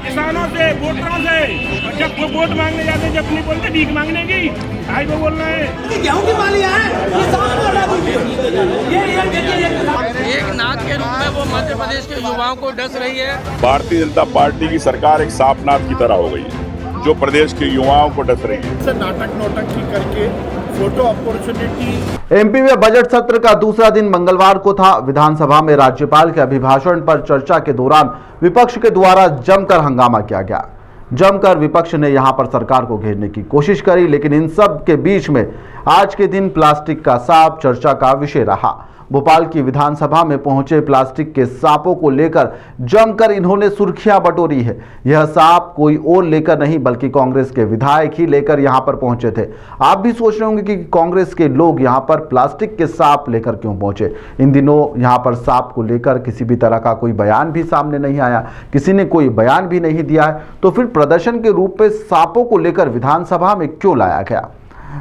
किसानों से, वोटरों से। और जब वो वोट मांगने जाते हैं, जब नहीं बोलते भीख मांगने की, भाई वो बोल रहे हैं गेहूं की मालिया है, एक नाथ के रूप में वो मध्य प्रदेश के युवाओं को डस रही है। भारतीय जनता पार्टी की सरकार एक सांपनाथ की तरह हो गई है जो प्रदेश के युवाओं को डस रही है। नाटक नौटंकी करके फोटो अपॉर्चुनिटी। एमपी में बजट सत्र का दूसरा दिन मंगलवार को था। विधानसभा में राज्यपाल के अभिभाषण पर चर्चा के दौरान विपक्ष के द्वारा जमकर हंगामा किया गया। जमकर विपक्ष ने यहां पर सरकार को घेरने की कोशिश करी, लेकिन इन सब के बीच में आज के दिन प्लास्टिक का सांप चर्चा का विषय रहा। भोपाल की विधानसभा में पहुंचे प्लास्टिक के सांपों को लेकर जमकर इन्होंने सुर्खियां बटोरी है। यह सांप कोई और लेकर नहीं बल्कि कांग्रेस के विधायक ही लेकर यहां पर पहुंचे थे। आप भी सोच रहे होंगे कि कांग्रेस के लोग यहां पर प्लास्टिक के सांप लेकर क्यों पहुंचे। इन दिनों यहां पर सांप को लेकर किसी भी तरह का कोई बयान भी सामने नहीं आया, किसी ने कोई बयान भी नहीं दिया है, तो फिर प्रदर्शन के रूप में सांपों को लेकर विधानसभा में क्यों लाया गया।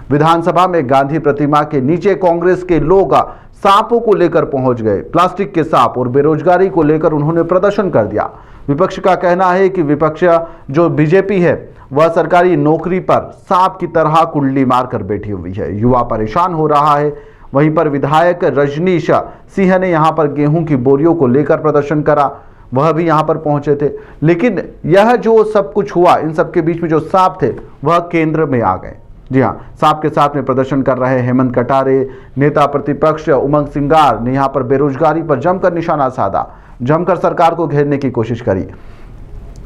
विधानसभा में गांधी प्रतिमा के नीचे कांग्रेस के लोग सांपों को लेकर पहुंच गए। प्लास्टिक के सांप और बेरोजगारी को लेकर उन्होंने प्रदर्शन कर दिया। विपक्ष का कहना है कि विपक्ष जो बीजेपी है वह सरकारी नौकरी पर सांप की तरह कुंडली मारकर बैठी हुई है। युवा परेशान हो रहा है। वहीं पर विधायक रजनीश सिंह ने यहां पर गेहूं की बोरियों को लेकर प्रदर्शन करा, वह भी यहां पर पहुंचे थे। लेकिन यह जो सब कुछ हुआ, इन सब के बीच में जो सांप थे वह केंद्र में आ गए। जी हाँ, सांप के साथ में प्रदर्शन कर रहे हेमंत कटारे, नेता प्रतिपक्ष उमंग सिंगार ने यहाँ पर बेरोजगारी पर जमकर निशाना साधा, जमकर सरकार को घेरने की कोशिश करी।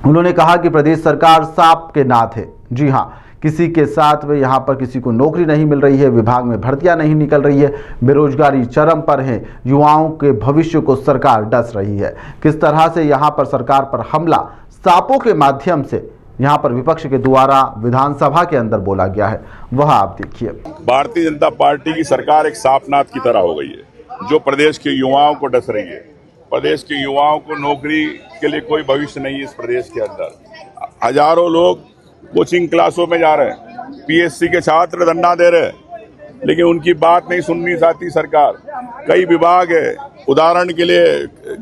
उन्होंने कहा कि प्रदेश सरकार सांप के नाथ है। जी हाँ, किसी के साथ में यहाँ पर किसी को नौकरी नहीं मिल रही है, विभाग में भर्तियां नहीं निकल रही है, बेरोजगारी चरम पर है, युवाओं के भविष्य को सरकार डस रही है। किस तरह से यहाँ पर सरकार पर हमला सांपों के माध्यम से यहाँ पर विपक्ष के द्वारा विधानसभा के अंदर बोला गया है, वह आप देखिए। भारतीय जनता पार्टी की सरकार एक सांपनाथ की तरह हो गई है जो प्रदेश के युवाओं को डस रही है। प्रदेश के युवाओं को नौकरी के लिए कोई भविष्य नहीं है इस प्रदेश के अंदर। हजारों लोग कोचिंग क्लासों में जा रहे हैं, पीएससी के छात्र धरना दे रहे हैं, लेकिन उनकी बात नहीं सुननी चाहती सरकार। कई विभाग है, उदाहरण के लिए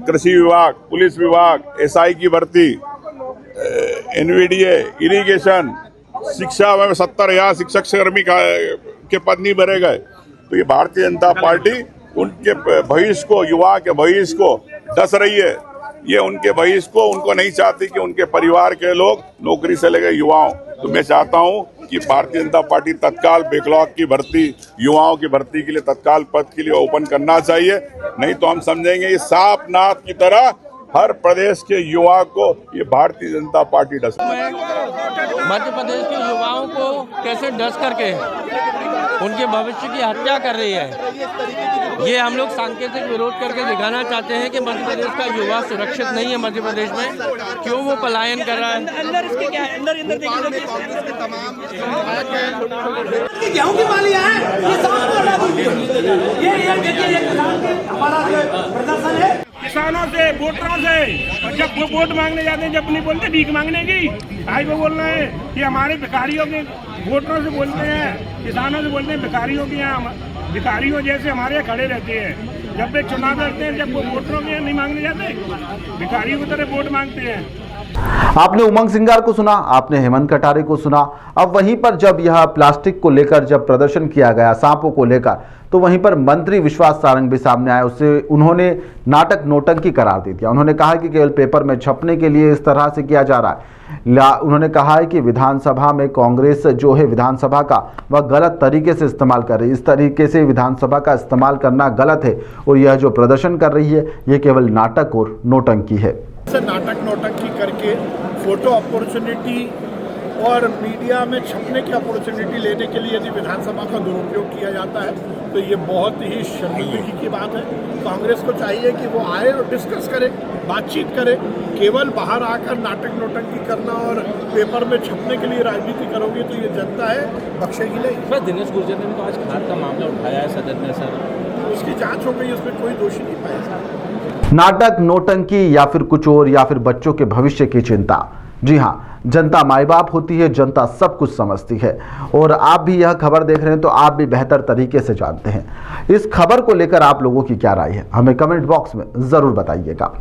कृषि विभाग, पुलिस विभाग, एसआई की भर्ती, एनवीडीए, इरिगेशन, शिक्षा में 70,000 शिक्षक कर्मी के पद नहीं भरे गए। तो ये भारतीय जनता पार्टी उनके भविष्य को, युवा के भविष्य को डस रही है। ये उनके भविष्य को, उनको नहीं चाहती कि उनके परिवार के लोग नौकरी से लगे युवाओं। तो मैं चाहता हूं कि भारतीय जनता पार्टी तत्काल बैकलॉग की भर्ती, युवाओं की भर्ती के लिए तत्काल पद के लिए ओपन करना चाहिए। नहीं तो हम समझेंगे ये सांपनाथ की तरह हर प्रदेश के युवा को ये भारतीय जनता पार्टी डस। मध्य प्रदेश के युवाओं को कैसे डस करके उनके भविष्य की हत्या कर रही है। ये हम लोग सांकेतिक विरोध करके दिखाना चाहते हैं कि मध्य प्रदेश का युवा सुरक्षित नहीं है। मध्य प्रदेश में क्यों वो पलायन कर रहा है। अंदर इसके क्या है, अंदर गेहूं की मालिया है, ये देखिए हमारा प्रदर्शन है किसानों से, वोटरों से। और जब वो वोट मांगने जाते हैं, जब नहीं बोलते भीख मांगने की, भाई वो बोल रहे हैं कि हमारे भिखारियों के, वोटरों से बोलते हैं, किसानों से बोलते हैं भिखारियों के यहाँ, भिखारियों जैसे हमारे यहाँ खड़े रहते हैं। जब वे चुनाव लड़ते हैं, जब वो वोटरों के यहाँ नहीं मांगने जाते, भिखारियों की तरह वोट मांगते हैं। आपने उमंग सिंगार को सुना, आपने हेमंत कटारे को सुना। अब वहीं पर जब यह प्लास्टिक को लेकर जब प्रदर्शन किया गया, सांपों को लेकर, तो वहीं पर मंत्री विश्वास सारंग भी सामने आए। उससे उन्होंने नाटक नौटंकी करार दे दिया। उन्होंने कहा कि केवल पेपर में छपने के लिए इस तरह से किया जा रहा है। उन्होंने कहा है कि विधानसभा में कांग्रेस जो है विधानसभा का, वह गलत तरीके से इस्तेमाल कर रही है। इस तरीके से विधानसभा का इस्तेमाल करना गलत है और यह जो प्रदर्शन कर रही है ये केवल नाटक और नौटंकी है। नाटक नौटंकी करके फोटो अपॉर्चुनिटी और मीडिया में छपने की अपॉर्चुनिटी लेने के लिए यदि विधानसभा का दुरुपयोग किया जाता है तो ये बहुत ही शर्मिंदगी की बात है। कांग्रेस को चाहिए कि वो आए और डिस्कस करे, बातचीत करे। केवल बाहर आकर नाटक नौटंकी करना और पेपर में छपने के लिए राजनीति करोगे तो ये जनता है बख्शेगी नहीं। सर, दिनेश गुर्जर ने भी तो आज खाद का मामला उठाया है सदन में। सर, उसकी जांच हो गई, उसमें कोई दोषी नहीं पाया। नाटक नौटंकी या फिर कुछ और, या फिर बच्चों के भविष्य की चिंता। जी हाँ, जनता माई बाप होती है, जनता सब कुछ समझती है। और आप भी यह खबर देख रहे हैं तो आप भी बेहतर तरीके से जानते हैं। इस खबर को लेकर आप लोगों की क्या राय है, हमें कमेंट बॉक्स में ज़रूर बताइएगा।